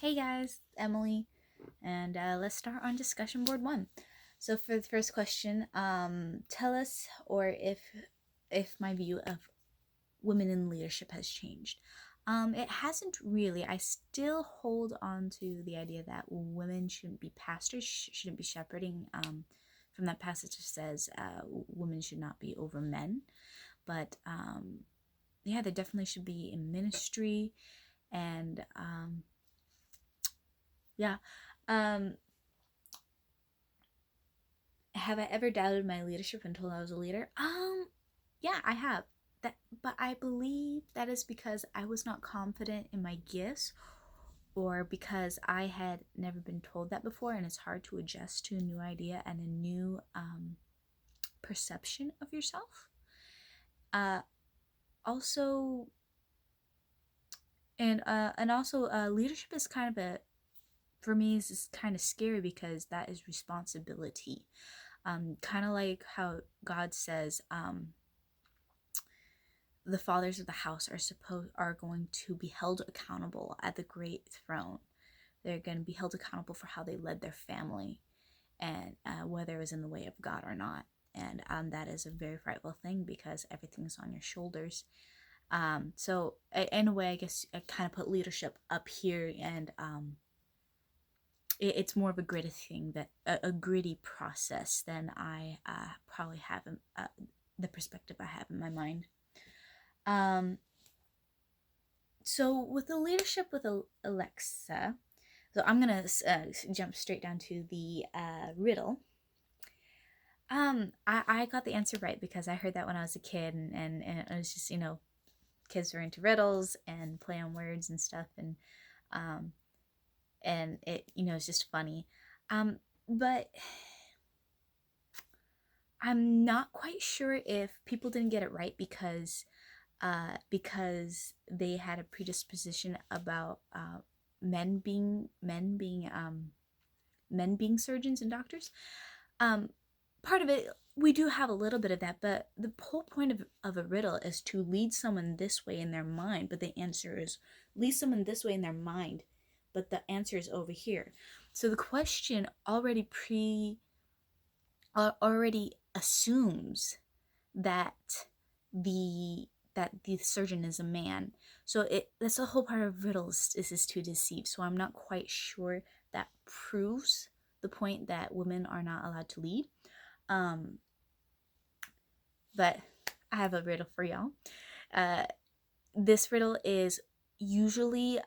Hey guys, Emily, and let's start on discussion board one. So for the first question, tell us or if my view of women in leadership has changed. It hasn't really. I still hold on to the idea that women shouldn't be pastors, shouldn't be shepherding. From that passage, it says women should not be over men, but yeah, there definitely should be in ministry and yeah. Um, have I ever doubted my leadership until I was a leader? Yeah, I have. But I believe that is because I was not confident in my gifts, or because I had never been told that before, and it's hard to adjust to a new idea and a new perception of yourself. Uh, also, and also, leadership is kind of a for me is kind of scary because that is responsibility. Kind of like how God says, the fathers of the house are going to be held accountable at the great throne. They're going to be held accountable for how they led their family, and whether it was in the way of God or not. And that is a very frightful thing because everything is on your shoulders. So in a way, I guess I kind of put leadership up here, and it's more of a gritty thing, that a gritty process than I probably have the perspective I have in my mind. So with the leadership with Alexa, so I'm gonna jump straight down to the riddle. I got the answer right because I heard that when I was a kid, and it was just, kids were into riddles and play on words and stuff, um, and it's just funny. But I'm not quite sure if people didn't get it right because they had a predisposition about men being surgeons and doctors. Part of it, we do have a little bit of that, but the whole point of a riddle is to lead someone this way in their mind, but the answer is lead someone this way in their mind, but the answer is over here. So the question already assumes that the surgeon is a man. So that's the whole part of riddles is to deceive. So I'm not quite sure that proves the point that women are not allowed to lead. But I have a riddle for y'all. This riddle is usually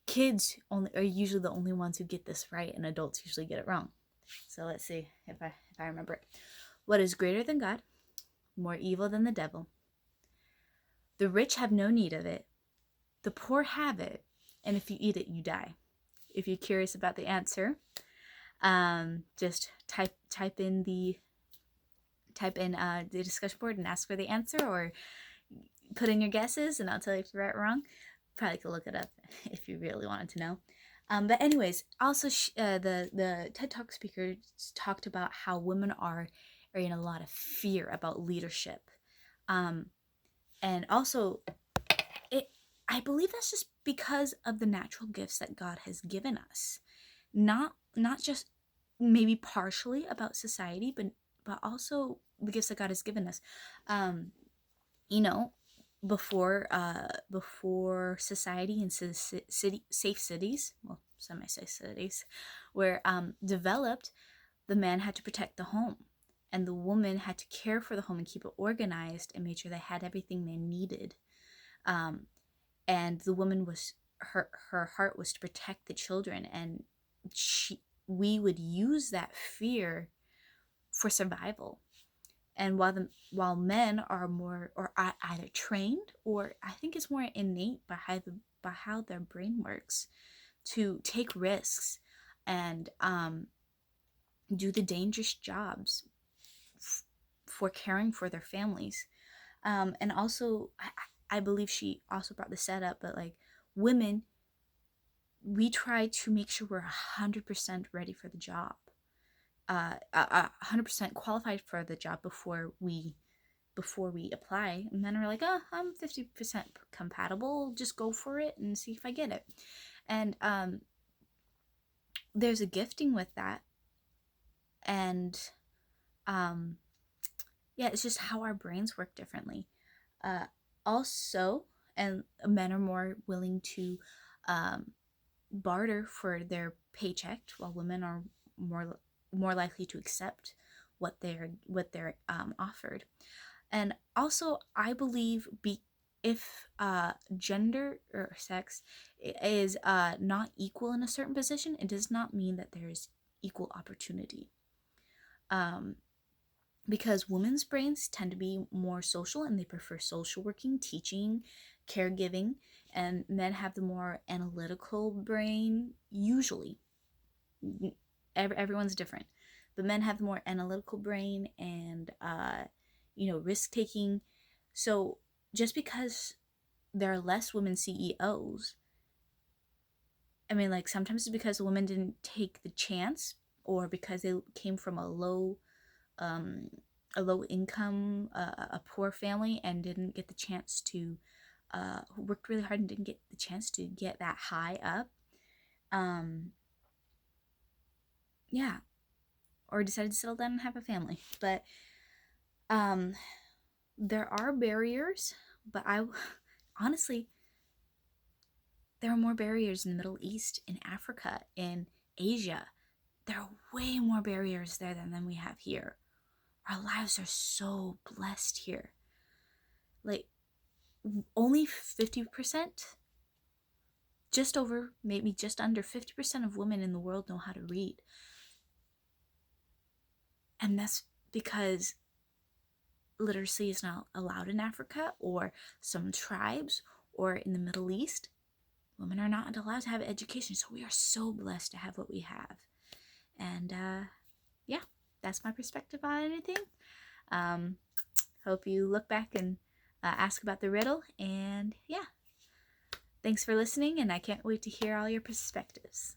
kids are usually the only ones who get this right, and adults usually get it wrong. So let's see if I remember it. What is greater than God, more evil than the devil? The rich have no need of it, the poor have it, and if you eat it, you die. If you're curious about the answer, just type in the discussion board and ask for the answer, or put in your guesses, and I'll tell you if you're right or wrong. Probably could look it up if you really wanted to know. But anyways, also the TED Talk speakers talked about how women are in a lot of fear about leadership, and also I believe that's just because of the natural gifts that God has given us, not just maybe partially about society, but also the gifts that God has given us. You know, before society and safe cities, well, semi-safe cities, were developed, the man had to protect the home, and the woman had to care for the home and keep it organized and make sure they had everything they needed. And the woman was her heart was to protect the children, and we would use that fear for survival. And while men are more or either trained, or I think it's more innate by how their brain works to take risks and do the dangerous jobs for caring for their families. And also, I believe she also brought the setup, but like women, we try to make sure we're 100% ready for the job, 100% qualified for the job before we before we apply. And men are like, oh, I'm 50% compatible, just go for it and see if I get it. And there's a gifting with that. And yeah, it's just how our brains work differently. Also, and men are more willing to barter for their paycheck, while women are more likely to accept what they're offered. And also, I believe if gender or sex is not equal in a certain position, it does not mean that there's equal opportunity. Because women's brains tend to be more social and they prefer social working, teaching, caregiving, and men have the more analytical brain usually. Everyone's different, but men have the more analytical brain and risk taking. So just because there are less women CEOs, I mean, like, sometimes it's because the women didn't take the chance, or because they came from um, a low income, a poor family, and didn't get the chance to who worked really hard and didn't get the chance to get that high up. Yeah, or decided to settle down and have a family. But there are barriers, but I honestly, there are more barriers in the Middle East, in Africa, in Asia. There are way more barriers there than we have here. Our lives are so blessed here. Like, only 50%, just over, maybe just under 50% of women in the world know how to read. And that's because literacy is not allowed in Africa, or some tribes, or in the Middle East. Women are not allowed to have education. So we are so blessed to have what we have. And yeah, that's my perspective on anything. Hope you look back and ask about the riddle. And yeah, thanks for listening, and I can't wait to hear all your perspectives.